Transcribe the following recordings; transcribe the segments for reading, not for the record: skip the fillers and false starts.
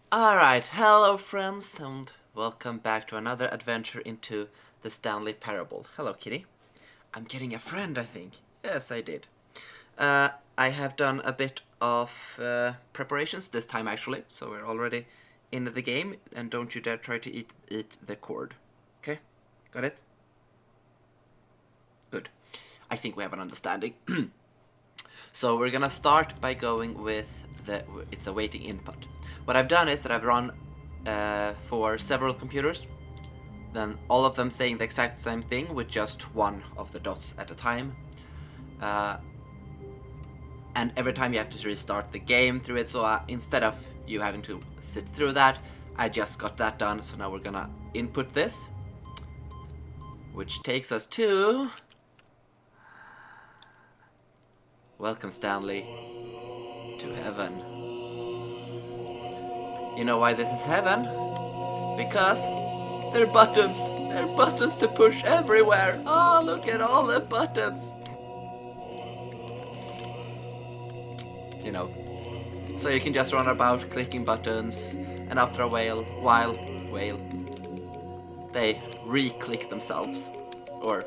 Alright, hello friends, and welcome back to another adventure into the Stanley Parable. Hello, kitty. I'm getting a friend, I think. Yes, I did. I have done a bit of preparations this time, actually, so we're already in the game, and don't you dare try to eat the cord. Okay? Got it? Good. I think we have an understanding. So we're gonna start by going with it's awaiting input. What I've done is that I've run for several computers, then all of them saying the exact same thing with just one of the dots at a time. And every time you have to restart the game through it, so instead of you having to sit through that, I just got that done. So now we're gonna input this, which takes us to... Welcome, Stanley, to heaven. You know why this is heaven? Because there are buttons. There are buttons to push everywhere. Oh, look at all the buttons. You know, so you can just run about clicking buttons, and after a while, they re-click themselves, or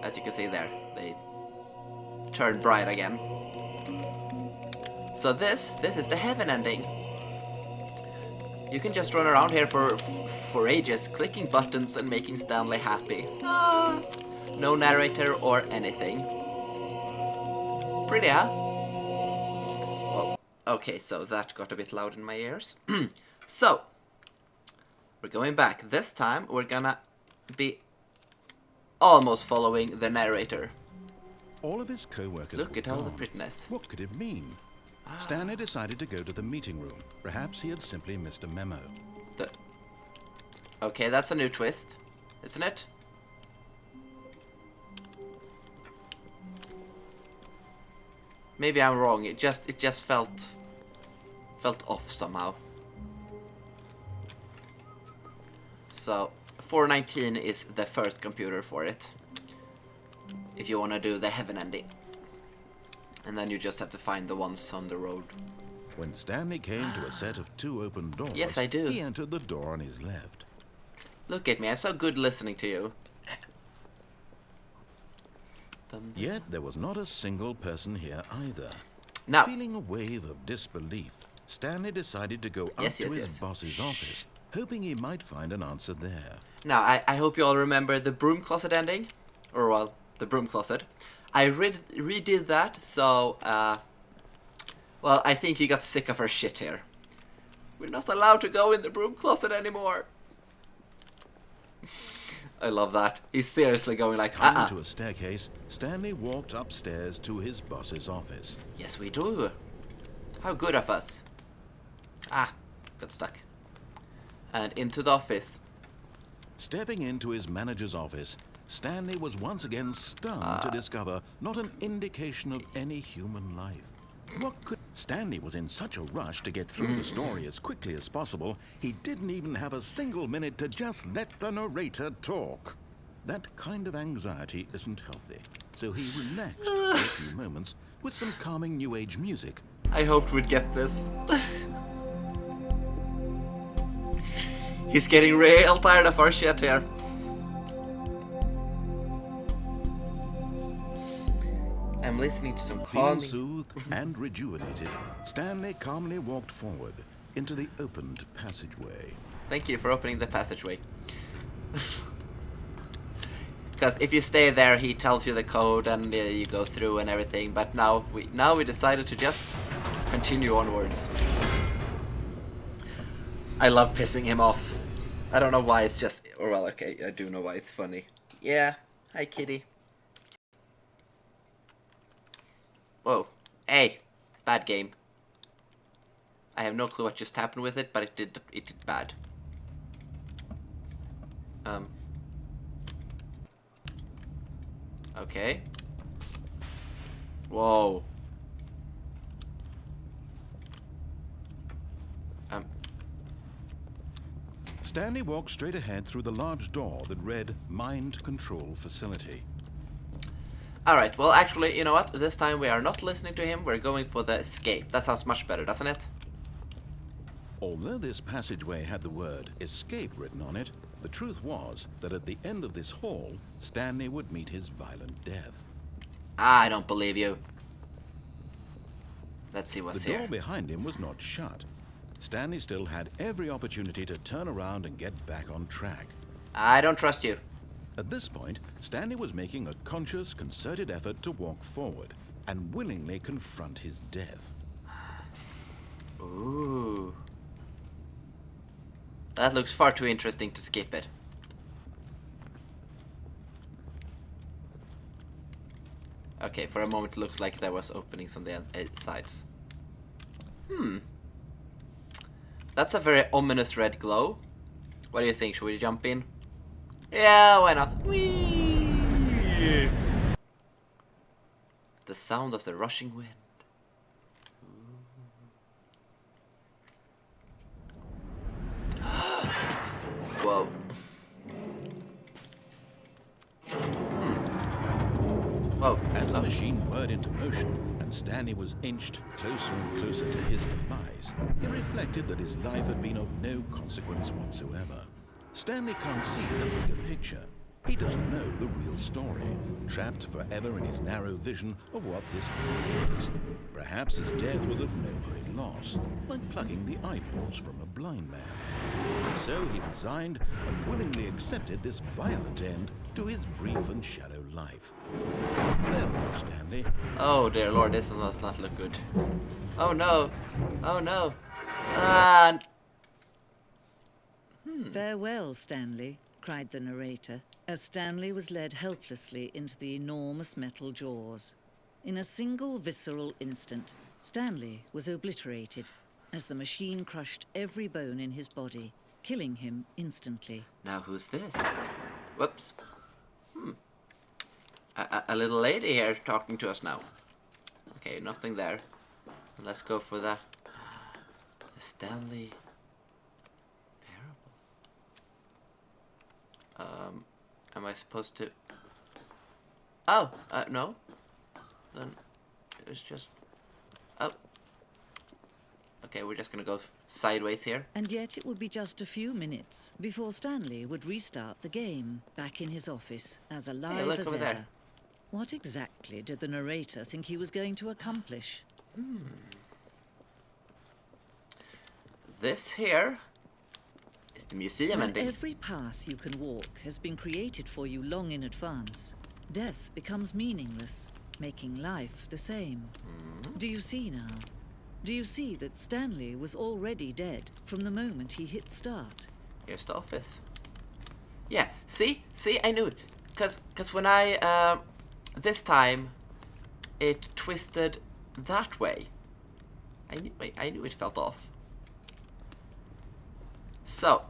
as you can see there, they turn bright again. So this is the heaven ending. You can just run around here for ages, clicking buttons and making Stanley happy. No narrator or anything. Pretty, huh? Well, okay, so that got a bit loud in my ears. So, we're going back. This time, we're gonna be almost following the narrator. All of his co-workers Look at all the gone. prettiness. What could it mean? Stanley decided to go to the meeting room. Perhaps he had simply missed a memo. Okay, that's a new twist, isn't it? Maybe I'm wrong. It just felt off somehow. So 419 is the first computer for it, if you want to do the heaven ending. And then you just have to find the ones on the road. When Stanley came to a set of two open doors, Yes, I do. He entered the door on his left. Look at me, I'm so good listening to you. Yet there was not a single person here either. Now, Feeling a wave of disbelief, Stanley decided to go up to his boss's office, hoping he might find an answer there. now I hope you all remember the broom closet ending, or well, the broom closet. I redid that, so well, I think he got sick of her shit here. We're not allowed to go in the broom closet anymore. I love that. He's seriously going like, Coming to a staircase, Stanley walked upstairs to his boss's office. Yes, we do. How good of us. Got stuck. And into the office. Stepping into his manager's office, Stanley was once again stunned to discover not an indication of any human life. What could... Stanley was in such a rush to get through the story as quickly as possible, he didn't even have a single minute to just let the narrator talk. That kind of anxiety isn't healthy, so he relaxed for a few moments with some calming New Age music. I hoped we'd get this. He's getting real tired of our shit here. I'm listening to some Feeling calming... soothed and rejuvenated, Stanley calmly walked forward into the opened passageway. Thank you for opening the passageway. Because if you stay there, he tells you the code and you go through and everything. But now we decided to just continue onwards. I love pissing him off. I don't know why, it's just... Or well, okay, I do know why it's funny. Yeah, hi kitty. Whoa. Hey, bad game. I have no clue what just happened with it, but it did bad. Okay. Whoa. Stanley walked straight ahead through the large door that read Mind Control Facility. Alright, well actually, you know what? This time we are not listening to him, we're going for the escape. That sounds much better, doesn't it? Although this passageway had the word escape written on it, the truth was that at the end of this hall, Stanley would meet his violent death. I don't believe you. Let's see what's The here. door behind him was not shut. Stanley still had every opportunity to turn around and get back on track. I don't trust you. At this point, Stanley was making a conscious, concerted effort to walk forward and willingly confront his death. Ooh. That looks far too interesting to skip it. Okay, for a moment it looks like there was openings on the sides. That's a very ominous red glow. What do you think? Should we jump in? Yeah, why not? Whee! The sound of the rushing wind. Whoa. Whoa. As the machine whirred into motion and Stanley was inched closer and closer to his demise, he reflected that his life had been of no consequence whatsoever. Stanley can't see the bigger picture. He doesn't know the real story, trapped forever in his narrow vision of what this world is. Perhaps his death was of no great loss, like plucking the eyeballs from a blind man. So he resigned and willingly accepted this violent end to his brief and shallow life. Farewell, Stanley. Oh dear Lord, this does not look good. Oh no! Oh no! Farewell, Stanley, cried the narrator, as Stanley was led helplessly into the enormous metal jaws. In a single visceral instant, Stanley was obliterated as the machine crushed every bone in his body, killing him instantly. Now who's this? Whoops. A little lady here talking to us now. Okay, nothing there. Let's go for the Stanley parable. Am I supposed to? Oh, no. Then it's just. Oh. Okay, we're just gonna go sideways here. And yet it would be just a few minutes before Stanley would restart the game, back in his office, as alive look as over ever. there. What exactly did the narrator think he was going to accomplish? This here is the museum When ending. every path you can walk has been created for you long in advance, death becomes meaningless, making life the same. Do you see now? Do you see that Stanley was already dead from the moment he hit start? Here's the office. Yeah, see, I knew it, cause when I this time it twisted that way. I knew it felt off. So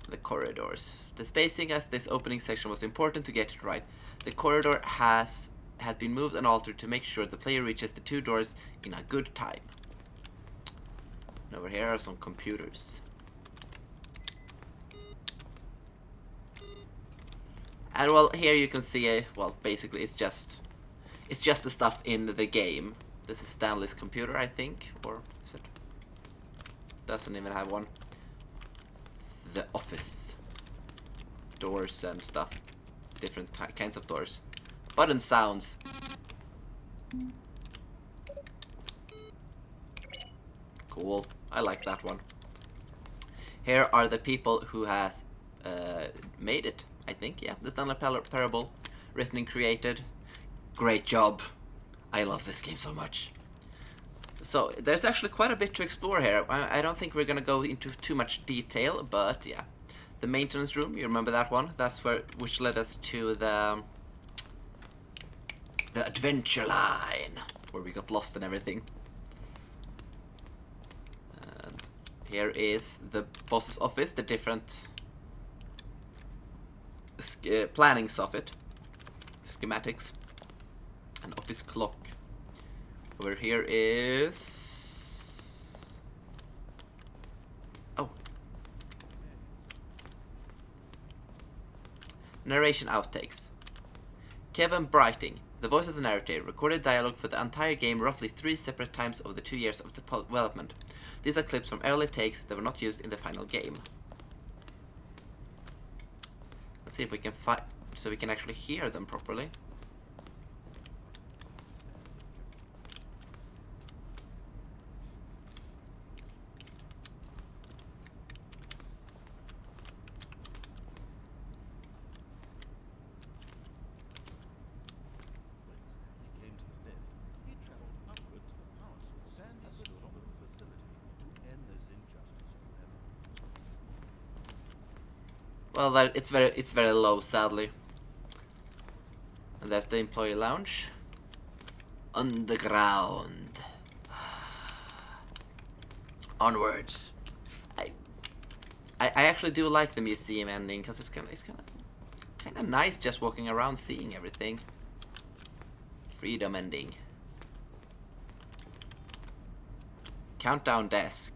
the corridors. The spacing of this opening section was important to get it right. The corridor has been moved and altered to make sure the player reaches the two doors in a good time. And over here are some computers. And well, here you can see well, basically it's just the stuff in the game. This is Stanley's computer, I think, or is it? Doesn't even have one. The office. Doors and stuff. Different kinds of doors. Button sounds. Cool. I like that one. Here are the people who has made it, I think. Yeah, the Stanley Parable. Written and created. Great job. I love this game so much. So, there's actually quite a bit to explore here. I don't think we're gonna go into too much detail, but yeah. The maintenance room, you remember that one? That's which led us to the adventure line, where we got lost and everything. And here is the boss's office, the different plannings of it, schematics, an office clock. Over here is narration outtakes. Kevin Brighting, the voice of the narrator, recorded dialogue for the entire game roughly 3 separate times over the 2 years of development. These are clips from early takes that were not used in the final game. Let's see if we can find so we can actually hear them properly. Well, it's very low, sadly. And there's the employee lounge. Underground. Onwards. I actually do like the museum ending because it's kind of nice just walking around seeing everything. Freedom ending. Countdown desk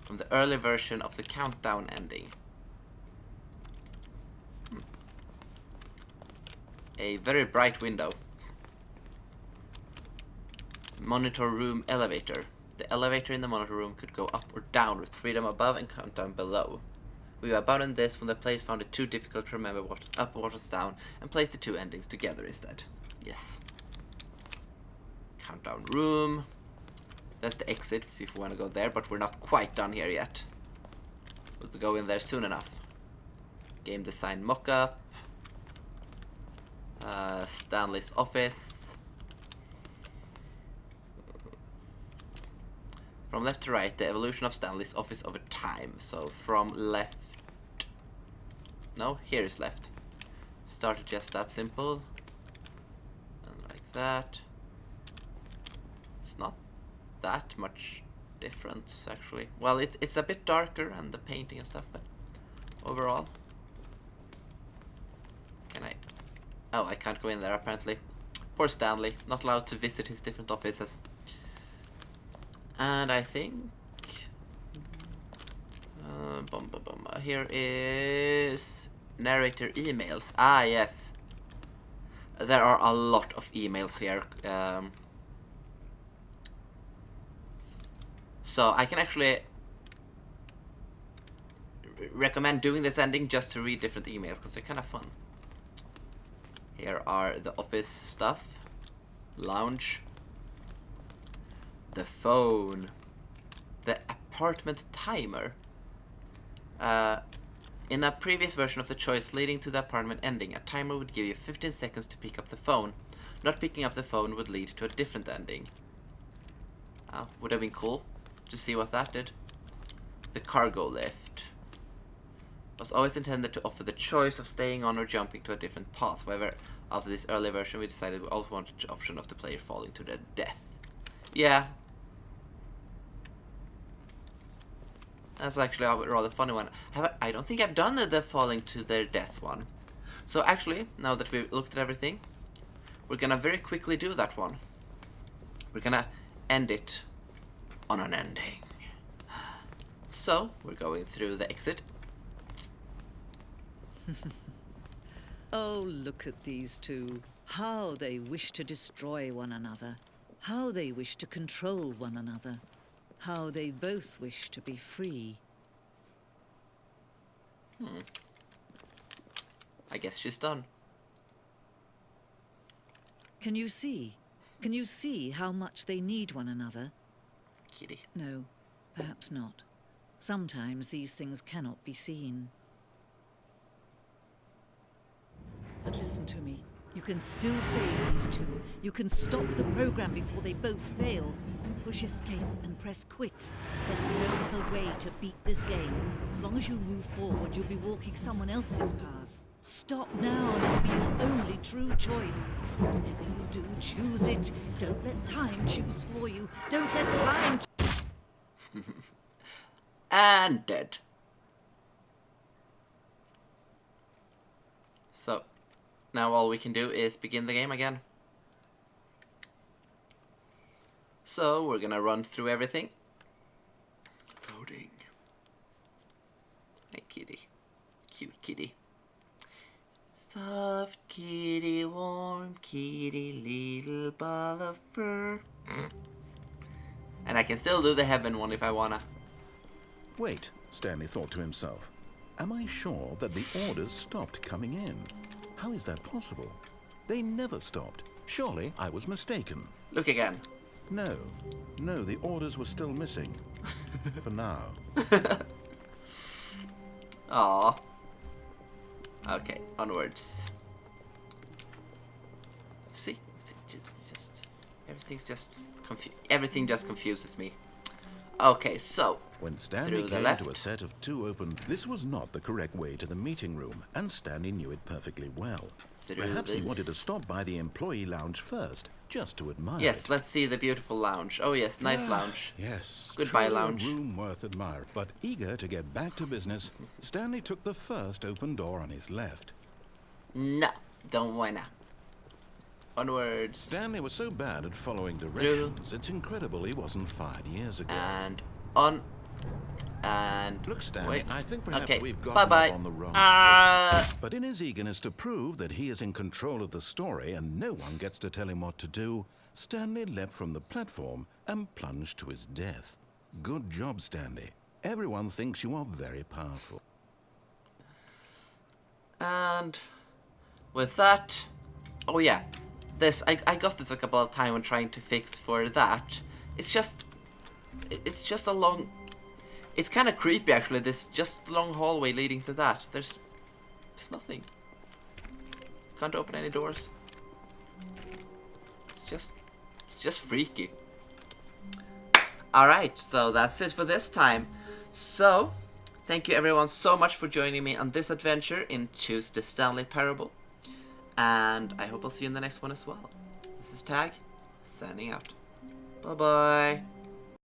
from the early version of the countdown ending. A very bright window. Monitor room elevator. The elevator in the monitor room could go up or down with freedom above and countdown below. We abandoned this when the players found it too difficult to remember what up and what was down and placed the two endings together instead. Yes. Countdown room. That's the exit if we want to go there, but we're not quite done here yet. We'll be going there soon enough. Game design mock-up. Stanley's office. From left to right, the evolution of Stanley's office over time. So from left... No, here is left. Started just that simple. And like that. It's not that much difference, actually. Well, it's a bit darker and the painting and stuff, but overall... Can I... Oh, I can't go in there, apparently. Poor Stanley, not allowed to visit his different offices. And I think... Here is... narrator emails. Ah, yes. There are a lot of emails here. So I can actually... recommend doing this ending just to read different emails, because they're kind of fun. Here are the office stuff. Lounge. The phone. The apartment timer. In a previous version of the choice leading to the apartment ending, a timer would give you 15 seconds to pick up the phone. Not picking up the phone would lead to a different ending. Would have been cool to see what that did. The cargo lift. Was always intended to offer the choice of staying on or jumping to a different path. However, after this early version, we decided we also wanted the option of the player falling to their death. Yeah. That's actually a rather funny one. I don't think I've done the falling to their death one. So actually, now that we've looked at everything, we're gonna very quickly do that one. We're gonna end it on an ending. So, we're going through the exit. Oh, look at these two. How they wish to destroy one another. How they wish to control one another. How they both wish to be free. I guess she's done. Can you see? Can you see how much they need one another? Kitty. No, perhaps not. Sometimes these things cannot be seen. But listen to me. You can still save these two. You can stop the program before they both fail. Push escape and press quit. There's no other way to beat this game. As long as you move forward, you'll be walking someone else's path. Stop now and it'll be your only true choice. Whatever you do, choose it. Don't let time choose for you. Don't let time... And dead. So, now all we can do is begin the game again. So, we're gonna run through everything. Loading. Hey, kitty. Cute kitty. Soft kitty, warm kitty, little ball of fur. And I can still do the heaven one if I wanna. Wait, Stanley thought to himself. Am I sure that the orders stopped coming in? How is that possible? They never stopped. Surely I was mistaken. Look again. No, the orders were still missing. For now. Aww. Okay, onwards. See, just everything just confuses me. Okay, so when Stanley through the came left. to a set of 2 open, this was not the correct way to the meeting room, and Stanley knew it perfectly well. Through Perhaps he this. wanted to stop by the employee lounge first, just to admire Yes, it. let's see the beautiful lounge. Oh yes, nice lounge. Yes. Goodbye, truly lounge. A room worth admiring. But eager to get back to business, Stanley took the first open door on his left. No, don't wanna. Onwards. Stanley was so bad at following directions, it's incredible he wasn't fired years ago. And on. And Look, Stanley, wait. I think perhaps Okay, we've got bye-bye. on the wrong Ah. foot. But in his eagerness to prove that he is in control of the story and no one gets to tell him what to do, Stanley leapt from the platform and plunged to his death. Good job, Stanley. Everyone thinks you are very powerful. And with that, oh yeah, this I got this a couple of times when trying to fix for that. It's just a long. It's kind of creepy actually. This just long hallway leading to that. There's nothing. Can't open any doors. It's just freaky. All right, so that's it for this time. So, thank you everyone so much for joining me on this adventure into the Stanley Parable. And I hope I'll see you in the next one as well. This is Tag, signing out. Bye-bye.